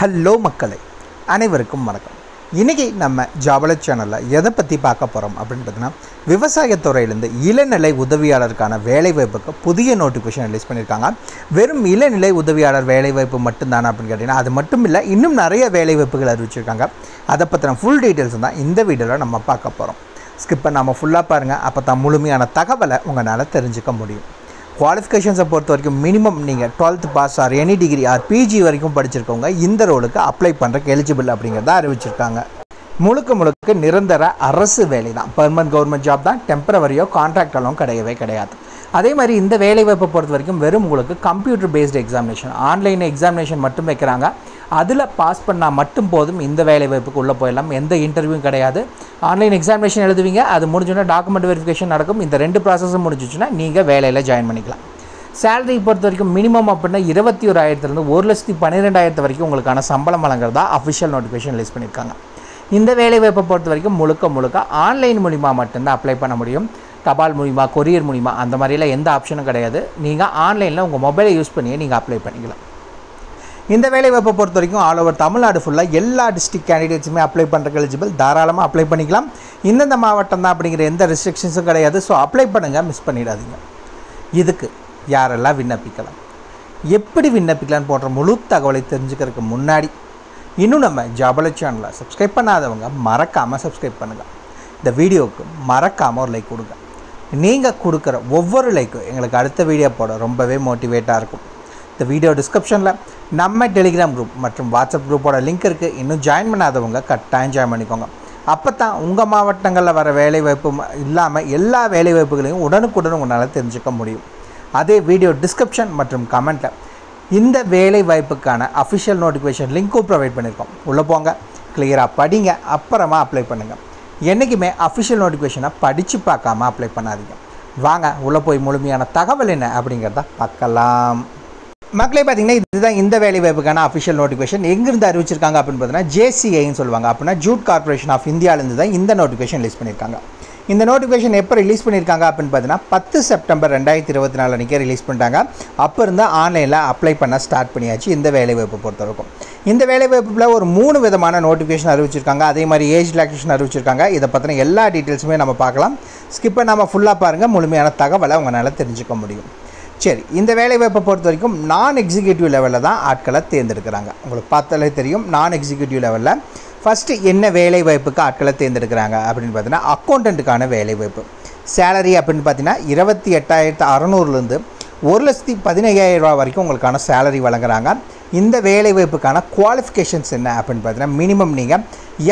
Hello மக்களே, அனைவருக்கும் வணக்கம். இன்றைக்கி நம்ம ஜாபல சேனலில் எதை பற்றி பார்க்க போகிறோம் அப்படின்னு பார்த்தீங்கன்னா, விவசாயத்துறையிலேருந்து இளநிலை உதவியாளருக்கான வேலைவாய்ப்புக்கு புதிய நோட்டிஃபிகேஷன் ரிலீஸ் பண்ணியிருக்காங்க. வெறும் இளநிலை உதவியாளர் வேலைவாய்ப்பு மட்டும்தானே அப்படின்னு கேட்டிங்கன்னா, அது மட்டும் இல்லை, இன்னும் நிறைய வேலைவாய்ப்புகள் அறிவிச்சிருக்காங்க. அதை பற்றின ஃபுல் டீட்டெயில்ஸ் தான் இந்த வீடியோவில் நம்ம பார்க்க போகிறோம். ஸ்கிப் பண்ணாமல் ஃபுல்லாக பாருங்கள், அப்போ தான் முழுமையான தகவலை உங்களால் தெரிஞ்சுக்க முடியும். குவாலிஃபிகேஷன்ஸை பொறுத்த வரைக்கும் மினிமம் நீங்கள் 12th pass or any degree or PG வரைக்கும் படிச்சிருக்கவங்க இந்த ரோலுக்கு அப்ளை பண்ணுறக்கு எலிஜிபிள் அப்படிங்கிறத அறிவிச்சிருக்காங்க. முழுக்க நிரந்தர அரசு வேலை தான், பெர்மனன்ட் கவர்மெண்ட் ஜாப் தான், டெம்பரவரியோ கான்ட்ராக்டெல்லாம் கிடையவே கிடையாது. அதே மாதிரி இந்த வேலைவாய்ப்பை பொறுத்த வரைக்கும் வெறும் உங்களுக்கு computer based examination, online examination மட்டும் வைக்கிறாங்க. அதில் பாஸ் பண்ணால் மட்டும் போதும் இந்த வேலைவாய்ப்புக்கு உள்ளே போயிடலாம். எந்த இன்டர்வியூவும் கிடையாது. ஆன்லைன் எக்ஸாமினேஷன் எழுதுவீங்க, அது முடிஞ்சோன்னா டாக்குமெண்ட் வெரிஃபிகேஷன் நடக்கும். இந்த 2 ப்ராசஸும் முடிஞ்சிச்சுன்னா நீங்கள் வேலையில் ஜாயின் பண்ணிக்கலாம். சேலரி பொறுத்த வரைக்கும் மினிமம் அப்படின்னா 21,000 1,12,000 வரைக்கும் உங்களுக்கான சம்பளம் வழங்குறதா அஃபிஷியல் நோட்டிஃபிகேஷன் ரிலீஸ் பண்ணியிருக்காங்க. இந்த வேலைவாய்ப்பை பொறுத்த வரைக்கும் முழுக்க ஆன்லைன் மூலிமா மட்டும்தான் அப்ளை பண்ண முடியும். தபால் மூலிமா, கொரியர் மூலிமா அந்த மாதிரிலாம் எந்த ஆப்ஷனும் கிடையாது. நீங்கள் ஆன்லைனில் உங்கள் மொபைலை யூஸ் பண்ணியே நீங்கள் அப்ளை பண்ணிக்கலாம். இந்த வேலைவாய்ப்பை பொறுத்த வரைக்கும் ஆல் ஓவர் தமிழ்நாடு ஃபுல்லாக எல்லா டிஸ்ட்ரிக்ட் கேண்டிடேட்ஸுமே அப்ளை பண்ணுறதுக்கு எலிஜிபிள். தாராளமாக அப்ளை பண்ணிக்கலாம். இந்தந்த மாவட்டம் தான் அப்படிங்கிற எந்த ரெஸ்ட்ரிக்ஷன்ஸும் கிடையாது. ஸோ அப்ளை பண்ணுங்கள், மிஸ் பண்ணிடாதீங்க. இதுக்கு யாரெல்லாம் விண்ணப்பிக்கலாம், எப்படி விண்ணப்பிக்கலான்னு போன்ற முழு தகவலை தெரிஞ்சுக்கிறதுக்கு முன்னாடி இன்னும் நம்ம ஜாபல சேனலை சப்ஸ்கிரைப் பண்ணாதவங்க மறக்காமல் சப்ஸ்கிரைப் பண்ணுங்கள். இந்த வீடியோவுக்கு மறக்காமல் ஒரு லைக் கொடுங்க. நீங்கள் கொடுக்குற ஒவ்வொரு லைக்கும் எங்களுக்கு அடுத்த வீடியோ போட ரொம்பவே மோட்டிவேட்டாக இருக்கும். இந்த வீடியோ டிஸ்கிரிப்ஷனில் நம்ம டெலிகிராம் குரூப் மற்றும் வாட்ஸ்அப் குரூப்போட லிங்க் இருக்குது. இன்னும் ஜாயின் பண்ணாதவங்க கட்டாயம் ஜாயின் பண்ணிக்கோங்க. அப்போ தான் உங்கள் மாவட்டங்களில் வர வேலைவாய்ப்பு இல்லாமல் எல்லா வேலைவாய்ப்புகளையும் உடனுக்குடன் உங்களால் தெரிஞ்சுக்க முடியும். அதே வீடியோ டிஸ்கிரிப்ஷன் மற்றும் கமெண்ட்டில் இந்த வேலைவாய்ப்புக்கான அஃபிஷியல் நோட்டிஃபிகேஷன் லிங்க்கும் ப்ரொவைட் பண்ணியிருக்கோம். உள்ளே போங்க, கிளியராக படிங்க, அப்புறமா அப்ளை பண்ணுங்கள். என்றைக்குமே அஃபிஷியல் நோட்டிஃபிகேஷனை படித்து பார்க்காம அப்ளை பண்ணாதீங்க. வாங்க உள்ளே போய் முழுமையான தகவல் என்ன அப்படிங்கிறத பார்க்கலாம். மக்களே, பார்த்தீங்கன்னா இதுதான் இந்த வேலைவாய்ப்புக்கான அஃபிஷியல் நோட்டிஃபிகேஷன். எங்கேருந்து அறிவிச்சிருக்காங்க அப்படின்னு பார்த்தீங்கன்னா, JCIன்னு சொல்லுவாங்க. அப்படின்னா ஜூட் கார்பரேஷன் ஆஃப் இந்தியாவிலேருந்து தான் இந்த நோட்டிஃபிகேஷன் ரிலீஸ் பண்ணியிருக்காங்க. இந்த நோட்டிஃபிகேஷன் எப்போ ரிலீஸ் பண்ணியிருக்காங்க அப்படின்னு பார்த்தீங்கன்னா 10 செப்டம்பர் 2024 அன்றைக்கே ரிலீஸ் பண்ணிட்டாங்க. அப்போ இருந்தால் ஆன்லைனில் அப்ளை பண்ண ஸ்டார்ட் பண்ணியாச்சு. இந்த வேலைவாய்ப்பை பொறுத்தவரைக்கும் இந்த வேலைவாய்ப்பில் ஒரு 3 விதமான நோட்டிஃபிகேஷன் அறிவிச்சிருக்காங்க. அதே மாதிரி ஏஜ் ரிலாக்ஸேஷன் அறிவிச்சிருக்காங்க. இதை பற்றின எல்லா டீட்டெயில்ஸுமே நம்ம பார்க்கலாம். ஸ்கிப் பண்ணாமல் ஃபுல்லாக பாருங்கள், முழுமையான தகவலை உங்களால் தெரிஞ்சுக்க முடியும். சரி, இந்த வேலைவாய்ப்பை பொறுத்த வரைக்கும் நான் எக்ஸிக்யூட்டிவ் லெவலில் தான் ஆட்களை தேர்ந்தெடுக்கிறாங்க. உங்களுக்கு பார்த்தாலே தெரியும், நான் எக்ஸிக்யூட்டிவ் லெவலில் ஃபஸ்ட்டு என்ன வேலைவாய்ப்புக்கு ஆட்களை தேர்ந்தெடுக்கிறாங்க அப்படின்னு பார்த்தீங்கன்னா, அக்கௌண்டண்ட்டுக்கான வேலைவாய்ப்பு. சேலரி அப்படின்னு பார்த்தீங்கன்னா 28,600 1,15,000 வரைக்கும் உங்களுக்கான சேலரி வழங்குறாங்க. இந்த வேலைவாய்ப்புக்கான குவாலிஃபிகேஷன்ஸ் என்ன அப்படின்னு பார்த்தீங்கன்னா, மினிமம் நீங்கள்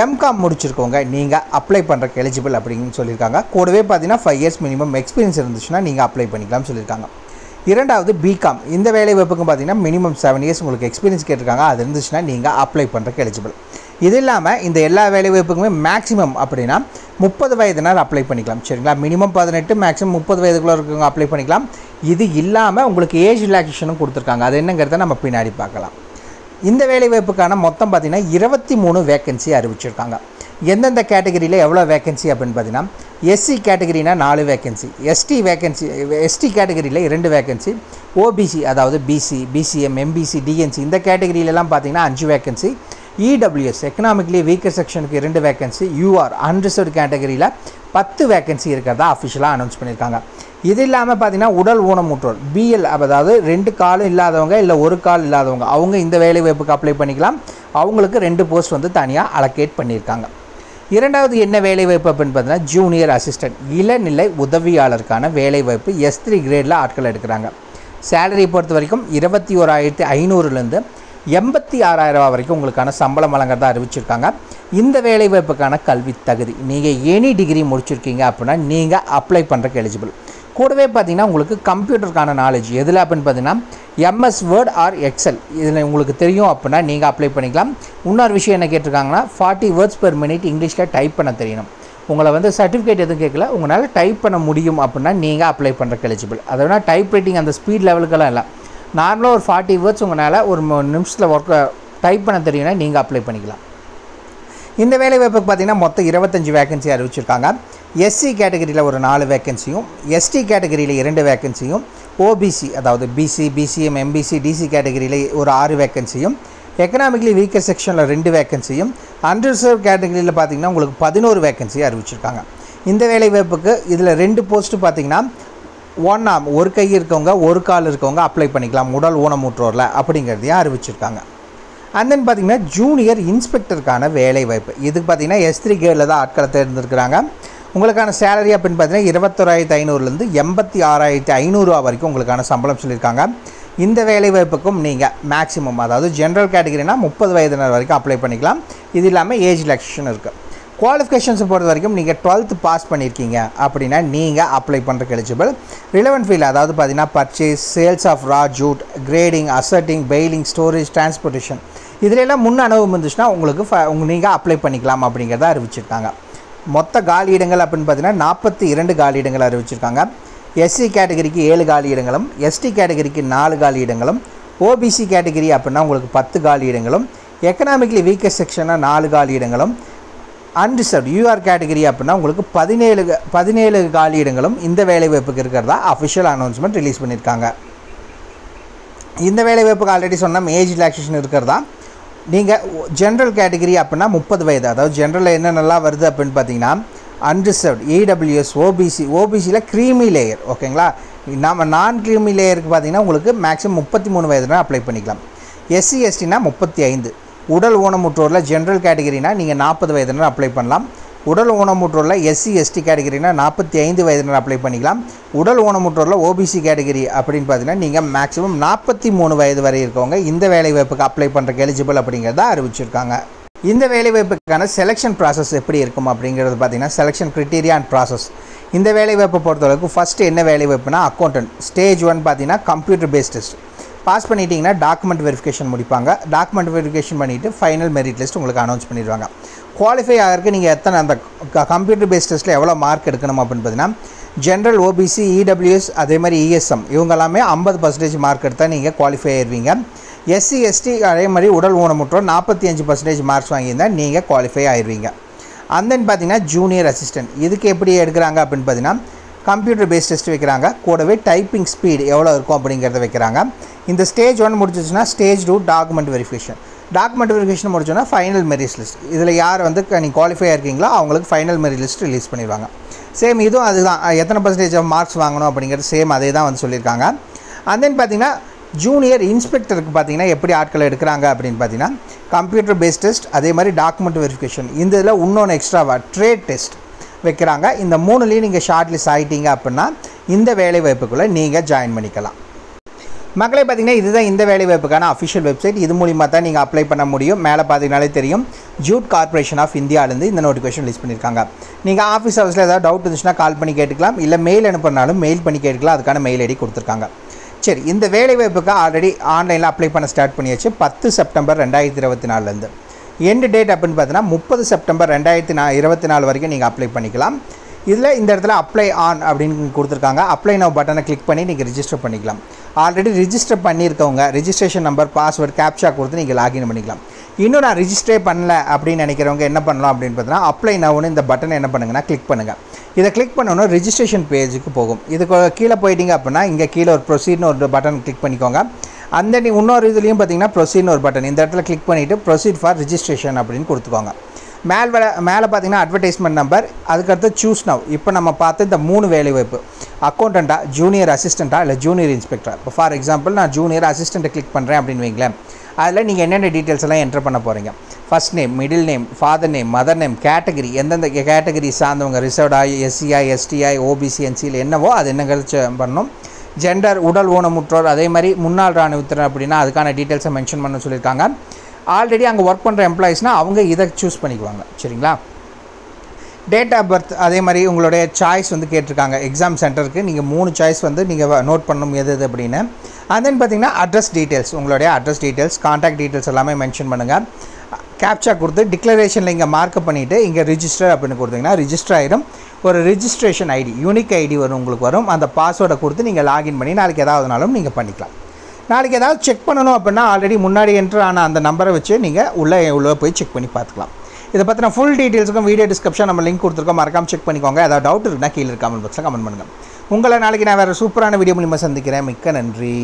MCOM முடிச்சிருக்கோங்க, நீங்கள் அப்ளை பண்ணுறக்கு எலிஜிபிள் அப்படின்னு சொல்லியிருக்காங்க. கூடவே பார்த்தீங்கன்னா 5 இயர்ஸ் மினிமம் எக்ஸ்பீரியன்ஸ் இருந்துச்சுன்னா நீங்கள் அப்ளை பண்ணிக்கலாம்னு சொல்லியிருக்காங்க. இரண்டாவது BCom. இந்த வேலைவாய்ப்புக்கு பார்த்தீங்கன்னா மினிமம் 7 இயர்ஸ் உங்களுக்கு எக்ஸ்பீரியன்ஸ் கேட்டிருக்காங்க. அது இருந்துச்சுன்னா நீங்கள் அப்ளை பண்ணுறக்கு எலிஜிபிள். இது இல்லாமல் இந்த எல்லா வேலைவாய்ப்புக்குமே மேக்ஸிமம் அப்படின்னா 30 வயதுனால் அப்ளை பண்ணிக்கலாம். சரிங்களா? மினிமம் 18, மேக்ஸிமம் 30 வயதுக்குள்ளே இருக்கவங்க அப்ளை பண்ணிக்கலாம். இது இல்லாமல் உங்களுக்கு ஏஜ் ரிலாக்ஸேஷனும் கொடுத்துருக்காங்க. அது என்னங்கிறத நம்ம பின்னாடி பார்க்கலாம். இந்த வேலைவாய்ப்புக்கான மொத்தம் பார்த்திங்கன்னா 23 வேக்கன்சி அறிவிச்சிருக்காங்க. எந்தெந்த கேட்டகரியில் எவ்வளோ வேக்கன்சி அப்படின்னு பார்த்தீங்கன்னா, SC கேட்டகரினா 4 வேக்கன்சி, ST கேட்டகரியில் 2 வேக்கன்சி, OBC அதாவது BC, BCM, MBC, DNC இந்த கேட்டகரியிலலாம் பார்த்தீங்கன்னா 5 வேக்கன்சி, EWS எக்கனாமிக்கலி வீக்கர் செக்ஷனுக்கு 2 வேக்கன்சி, UR அன்ரிசர்வ்டு கேட்டகரியில் 10 வேக்கன்சி இருக்கிறதா அஃபிஷியலாக அனௌன்ஸ் பண்ணியிருக்காங்க. இது இல்லாமல் பார்த்தீங்கன்னா உடல் ஊனமுற்றோர் BL அதாவது 2 காலும் இல்லாதவங்க இல்லை 1 கால் இல்லாதவங்க அவங்க இந்த வேலைவாய்ப்புக்கு அப்ளை பண்ணிக்கலாம். அவங்களுக்கு 2 போஸ்ட் வந்து தனியாக அலோகேட் பண்ணியிருக்காங்க. இரண்டாவது என்ன வேலைவாய்ப்பு அப்படின்னு பார்த்தீங்கன்னா, ஜூனியர் அசிஸ்டன்ட் இளநிலை உதவியாளருக்கான வேலைவாய்ப்பு. S3 கிரேடில் ஆட்கள் எடுக்கிறாங்க. சேலரி பொறுத்த வரைக்கும் 21,500 86,000 வரைக்கும் உங்களுக்கான சம்பளம் வழங்குறதா அறிவிச்சிருக்காங்க. இந்த வேலைவாய்ப்புக்கான கல்வி தகுதி நீங்கள் எனி டிகிரி முடிச்சிருக்கீங்க அப்படின்னா நீங்கள் அப்ளை பண்ணுறக்கு எலிஜிபிள். கூடவே பார்த்தீங்கன்னா உங்களுக்கு கம்ப்யூட்டருக்கான நாலேஜ் எதில் அப்படின்னு பார்த்தீங்கன்னா MS Word ஆர் Excel இதில் உங்களுக்கு தெரியும் அப்படின்னா நீங்கள் அப்ளை பண்ணிக்கலாம். இன்னொரு விஷயம் என்ன கேட்டிருக்காங்கன்னா 40 words per minute இங்கிலீஷில் டைப் பண்ண தெரியணும். உங்களை வந்து சர்டிஃபிகேட் எதுவும் கேட்கல, உங்களால் டைப் பண்ண முடியும் அப்படின்னா நீங்கள் அப்ளை பண்ணுறக்கு எலிஜிபிள். அதனால் டைப் ரைட்டிங் அந்த ஸ்பீட் லெவலுக்கெல்லாம் இல்லை, நார்மலாக ஒரு 40 words உங்களால் ஒரு நிமிஷத்தில் டைப் பண்ண தெரியும்னா நீங்கள் அப்ளை பண்ணிக்கலாம். இந்த வேலைவாய்ப்புக்கு பார்த்தீங்கன்னா மொத்தம் 25 வேக்கன்சி அறிவிச்சிருக்காங்க. SC கேட்டகரியில் ஒரு 4 வேக்கன்சியும், ST கேட்டகரியில் 2 வேக்கன்சியும், OBC அதாவது BC, BCM, MBC, DC கேட்டகரியில் ஒரு 6 வேக்கன்சியும், எக்கனாமிக்கலி வீக்கர் செக்ஷனில் 2 வேக்கன்சியும், அன்ரிசர்வ் கேட்டகரியில் பார்த்திங்கன்னா உங்களுக்கு 11 வேக்கன்சி அறிவிச்சிருக்காங்க. இந்த வேலைவாய்ப்புக்கு இதில் 2 போஸ்ட்டு பார்த்திங்கன்னா ஒன் ஆர்ம், ஒரு கை இருக்கவங்க ஒரு கால் இருக்கவங்க அப்ளை பண்ணிக்கலாம் உடல் ஊனமுற்றோரில் அப்படிங்கிறதையும் அறிவிச்சிருக்காங்க. அண்ட் தென் பார்த்திங்கன்னா ஜூனியர் இன்ஸ்பெக்டருக்கான வேலைவாய்ப்பு, இதுக்கு பார்த்திங்கன்னா S3 கேடில் தான் ஆட்களை தேர்ந்தெடுக்கிறாங்க. உங்களுக்கான சேலரி அப்படின்னு பார்த்தீங்கன்னா 21,500லேருந்து 86,500 வரைக்கும் உங்களுக்கான சம்பளம் சொல்லியிருக்காங்க. இந்த வேலைவாய்ப்புக்கும் நீங்கள் மேக்ஸிமம், அதாவது ஜென்ரல் கேட்டகரினா 30 வயதினர் வரைக்கும் அப்ளை பண்ணிக்கலாம். இது இல்லாமல் ஏஜ் ரிலாக்ஸேஷன் இருக்குது. குவாலிஃபிகேஷன்ஸை பொறுத்த வரைக்கும் நீங்கள் 12th பாஸ் பண்ணியிருக்கீங்க அப்படின்னா நீங்கள் அப்ளை பண்ணுறதுக்கு எலிஜிபிள். ரிலவெண்ட் ஃபீல்டு அதாவது பார்த்தீங்கன்னா purchase, sales of raw jute, grading, assorting, baling, storage, transportation இதிலெல்லாம் முன் அனுபவம் இருந்துச்சுன்னா உங்களுக்கு நீங்கள் அப்ளை பண்ணிக்கலாம் அப்படிங்கிறத அறிவிச்சிருக்காங்க. மொத்த காலி இடங்கள் அப்படின்னு பார்த்தீங்கன்னா 42 காலி இடங்கள் அறிவிச்சிருக்காங்க. SC கேட்டகரிக்கு 7 காலி இடங்களும், ST கேட்டகரிக்கு 4 காலி இடங்களும், OBC கேட்டகரி அப்படின்னா உங்களுக்கு 10 காலி இடங்களும், எக்கனாமிக்கலி வீக்கர் செக்ஷனாக 4 காலி இடங்களும், அன்ரிசர்வ்ட் UR கேட்டகரி அப்படின்னா உங்களுக்கு 17 காலி இடங்களும் இந்த வேலைவாய்ப்புக்கு இருக்கிறதா அஃபிஷியல் அனௌன்ஸ்மெண்ட் ரிலீஸ் பண்ணியிருக்காங்க. இந்த வேலைவாய்ப்புக்கு ஆல்ரெடி சொன்னால் ஏஜ் ரிலாக்ஸேஷன் இருக்கிறதா. நீங்கள் ஜென்ரல் கேட்டகரி அப்படின்னா 30 வயது, அதாவது ஜென்ரலில் என்னென்னலாம் வருது அப்படின்னு பார்த்தீங்கன்னா அன்ரிசர்வ்ட், EWS, OBCயில் க்ரீமி லேயர், ஓகேங்களா. நம்ம நான் க்ரீமி லேயருக்கு பார்த்தீங்கன்னா உங்களுக்கு மேக்ஸிமம் 33 வயதுனா அப்ளை பண்ணிக்கலாம். SC STனா 35. உடல் ஊனமுற்றோரில் ஜென்ரல் கேட்டகரினா நீங்கள் 40 வயதுனா அப்ளை பண்ணலாம். உடல் ஊனமுற்றோரில் SC ST கேட்டகரினா 45 வயதுனா அப்ளை பண்ணிக்கலாம். உடல் ஊனமுற்றோரில் OBC கேட்டகரி அப்படின்னு பார்த்தீங்கன்னா நீங்கள் மேக்ஸிமம் 43 வயது வரை இருக்கவங்க இந்த வேலைவாய்ப்புக்கு அப்ளை பண்ணுறக்கு எலிஜிபிள் அப்படிங்கிறத அறிவிச்சிருக்காங்க. இந்த வேலைவாய்ப்புக்கான செலெக்ஷன் ப்ராசஸ் எப்படி இருக்கும் அப்படிங்கிறது பார்த்தீங்கன்னா செலெக்ஷன் க்ரைட்டீரியா அண்ட் ப்ராசஸ். இந்த வேலைவாய்ப்பை பொறுத்தளவுக்கு ஃபஸ்ட்டு என்ன வேலைவாய்ப்புனா அக்கௌண்டன்ட். ஸ்டேஜ் 1 பார்த்தீங்கன்னா கம்ப்யூட்டர் பேஸ்ட் டெஸ்ட் பாஸ் பண்ணிட்டீங்கன்னா டாக்குமெண்ட் வெரிஃபிகேஷன் முடிப்பாங்க. டாக்குமெண்ட் வெரிஃபிகேஷன் பண்ணிவிட்டு ஃபைனல் மெரிட் லிஸ்ட் உங்களுக்கு அனௌன்ஸ் பண்ணிடுவாங்க. குவாலிஃபை ஆகிறதுக்கு நீங்கள் எத்தனை அந்த கம்ப்யூட்டர் பேஸ்ட் டெஸ்ட்டில் எவ்வளோ மார்க் எடுக்கணும் அப்படின்னு பார்த்தீங்கன்னா ஜென்ரல், OBC, EWS அதே மாதிரி ESM இவங்க எல்லாமே 50% மார்க் எடுத்தால் நீங்கள் குவாலிஃபை ஆயிடுவீங்க. SC ST அதே மாதிரி உடல் ஊனமுற்றோர் 45% மார்க்ஸ் வாங்கியிருந்தால் நீங்கள் குவாலிஃபை ஆயிடுவீங்க. அண்ட் தென் பார்த்தீங்கன்னா ஜூனியர் அசிஸ்டன்ட், இதுக்கு எப்படி எடுக்கிறாங்க அப்படின்னு பார்த்தீங்கன்னா கம்ப்யூட்டர் பேஸ்ட் டெஸ்ட் வைக்கிறாங்க, கூடவே டைப்பிங் ஸ்பீடு எவ்வளோ இருக்கும் அப்படிங்கிறத வைக்கிறாங்க. இந்த ஸ்டேஜ் 1 முடிச்சிச்சுன்னா stage 2 document verification. Document verification முடிச்சோன்னா ஃபைனல் மெரிட் லிஸ்ட். இதில் யார் வந்து நீங்கள் குவாலிஃபை இருக்கீங்களோ அவங்களுக்கு ஃபைனல் மெரிட் லிஸ்ட் ரிலீஸ் பண்ணிடுவாங்க. சேம் இதுவும் அதுதான், எத்தனை % மார்க்ஸ் வாங்கணும் அப்படிங்கிறது சேம் அதே தான் வந்து சொல்லியிருக்காங்க. அண்ட் தென் பார்த்தீங்கன்னா ஜூனியர் இன்ஸ்பெக்டருக்கு பார்த்தீங்கன்னா எப்படி ஆட்களை எடுக்கிறாங்க அப்படின்னு பார்த்தீங்கன்னா கம்ப்யூட்டர் பேஸ்ட் டெஸ்ட் அதே மாதிரி டாக்குமெண்ட் வெரிஃபிகேஷன், இந்த இதில் இன்னொன்று எக்ஸ்ட்ராவாக ட்ரேட் டெஸ்ட் வைக்கிறாங்க. இந்த 3லேயும் நீங்கள் ஷார்ட் லிஸ்ட் ஆகிட்டீங்க அப்படின்னா இந்த வேலைவாய்ப்புக்குள்ளே நீங்கள் ஜாயின் பண்ணிக்கலாம். மக்களே பார்த்தீங்கன்னா இதுதான் இந்த வேலைவாய்ப்புக்கான அஃபிஷியல் வெப்சைட். இது மூலிமா தான் நீங்கள் அப்ளை பண்ண முடியும். மேலே பார்த்தீங்கனாலே தெரியும், ஜூட் கார்பரேஷன் ஆஃப் இந்தியாவிலேருந்து இந்த நோட்டிஃபிகேஷன் ரிலீஸ் பண்ணியிருக்காங்க. நீங்கள் ஆஃபீஸ் ஹவர்ஸில் ஏதாவது டவுட் இருந்துச்சுன்னா கால் பண்ணி கேட்டுக்கலாம், இல்லை மெயில் அனுப்புனாலும் மெயில் பண்ணி கேட்டுக்கலாம். அதுக்கான மெயில் ஐடி கொடுத்துருக்காங்க. சரி, இந்த வேலைவாய்ப்புக்கு ஆல்ரெடி ஆன்லைனில் அப்ளை பண்ண ஸ்டார்ட் பண்ணியாச்சு 10 செப்டம்பர் 2024லேருந்து. எண்டு டேட் அப்படின்னு பார்த்தீங்கன்னா 30 செப்டம்பர் 2024 வரைக்கும் நீங்கள் அப்ளை பண்ணிக்கலாம். இதில் இந்த இடத்துல அப்ளை ஆன் அப்படின்னு கொடுத்துருக்காங்க. அப்ளை நவ் பட்டனை கிளிக் பண்ணி நீங்கள் ரிஜிஸ்டர் பண்ணிக்கலாம். ஆல்ரெடி ரிஜிஸ்டர் பண்ணியிருக்கவங்க ரிஜிஸ்ட்ரேஷன் நம்பர், பாஸ்வேர்டு, கேப்சா கொடுத்து நீங்கள் லாகின் பண்ணிக்கலாம். இன்னும் நான் ரிஜிஸ்டரே பண்ணல அப்படின்னு நினைக்கிறவங்க என்ன பண்ணலாம் அப்படின்னு பார்த்தீங்கன்னா அப்ளை நவ்னு இந்த பட்டனை என்ன பண்ணுங்கன்னா கிளிக் பண்ணுங்கள். இதை கிளிக் பண்ணோன்னா ரிஜிஸ்ட்ரேஷன் பேஜுக்கு போகும். இதுக்கு கீழே போயிட்டீங்க அப்படின்னா இங்கே கீழே ஒரு ப்ரொசீட்னு ஒரு பட்டன் கிளிக் பண்ணிக்கோங்க. அந்த இன்னொரு இதுலேயும் பார்த்தீங்கன்னா ப்ரொசீட்னு ஒரு பட்டன், இந்த இடத்துல கிளிக் பண்ணிவிட்டு ப்ரொசீட் ஃபார் ரிஜிஸ்ட்ரேஷன் அப்படின்னு கொடுத்துக்கோங்க. மேலே பார்த்தீங்கன்னா அட்வர்டைஸ்மெண்ட் நம்பர், அதுக்கடுத்து சூஸ் நவ். இப்போ நம்ம பார்த்து இந்த 3 வேலைவாய்ப்பு அக்கௌண்டண்ட்டாக, ஜூனியர் அசிஸ்டண்ட்டாக, இல்லை ஜூனியர் இன்ஸ்பெக்டராக. இப்போ ஃபார் எக்ஸாம்பிள் நான் ஜூனியர் அசிஸ்டண்ட்டை கிளிக் பண்ணுறேன் அப்படின்னு வைங்களேன். அதில் நீங்கள் என்னென்ன டீட்டெயில்ஸ் எல்லாம் என்டர் பண்ண போகிறீங்க. First name, middle name, father name, mother name, category, எந்தெந்த கேட்டகரி சார்ந்தவங்க, ரிசர்வ்டாக, SCI, STI, OBC, NCயில் என்னவோ அது என்னங்கிறது பண்ணணும். ஜெண்டர், உடல் ஊனமுற்றோர், அதே மாதிரி முன்னாள் இராணுவத்தினர் அப்படின்னா அதுக்கான டீட்டெயில்ஸை மென்ஷன் பண்ண சொல்லியிருக்காங்க. ஆல்ரெடி அங்கே ஒர்க் பண்ணுற எம்ப்ளாயிஸ்னால் அவங்க இதை சூஸ் பண்ணிக்குவாங்க. சரிங்களா. டேட் ஆஃப் பர்த் அதே மாதிரி உங்களுடைய சாய்ஸ் வந்து கேட்டிருக்காங்க. எக்ஸாம் சென்டருக்கு நீங்கள் 3 சாய்ஸ் வந்து நீங்கள் நோட் பண்ணணும் எது அப்படின்னு. அண்ட் தென் பார்த்தீங்கன்னா அட்ரஸ் டீட்டெயில்ஸ், உங்களுடைய அட்ரஸ் டீட்டெயில்ஸ், கான்டாக்ட் டீட்டெயில்ஸ் எல்லாமே மென்ஷன் பண்ணுங்கள். கேப்சா கொடுத்து டிக்ளரேஷனில் இங்கே மார்க் பண்ணிவிட்டு இங்கே ரிஜிஸ்டர் அப்படின்னு கொடுத்தீங்கன்னா ரிஜிஸ்டர் ஆகிடும். ஒரு ரிஜிஸ்ட்ரேஷன் ஐடி, யூனிக் ஐடி வரும் உங்களுக்கு வரும். அந்த பாஸ்வேர்டை கொடுத்து நீங்கள் லாகின் பண்ணி நாளைக்கு எதாவதுனாலும் நீங்கள் பண்ணிக்கலாம். நாளைக்கு ஏதாவது செக் பண்ணணும் அப்படின்னா ஆல்ரெடி முன்னாடி என்ட்ரு ஆன அந்த நம்பரை வச்சு நீங்கள் உள்ளே போய் செக் பண்ணி பார்த்துக்கலாம். இதை பற்றின ஃபுல் டீட்டெயில்ஸுக்கும் வீடியோ டிஸ்கிரிப்ஷன் நம்ம லிங்க் கொடுத்துருக்கோம், மறக்காமல் செக் பண்ணிக்கோங்க. ஏதாவது டவுட் இருக்குன்னா கீழே கமெண்ட் பாக்ஸில் கமெண்ட் பண்ணுங்கள். உங்களை நாளைக்கு நான் வேறு சூப்பரான வீடியோ மூலிமா சந்திக்கிறேன். மிக்க நன்றி.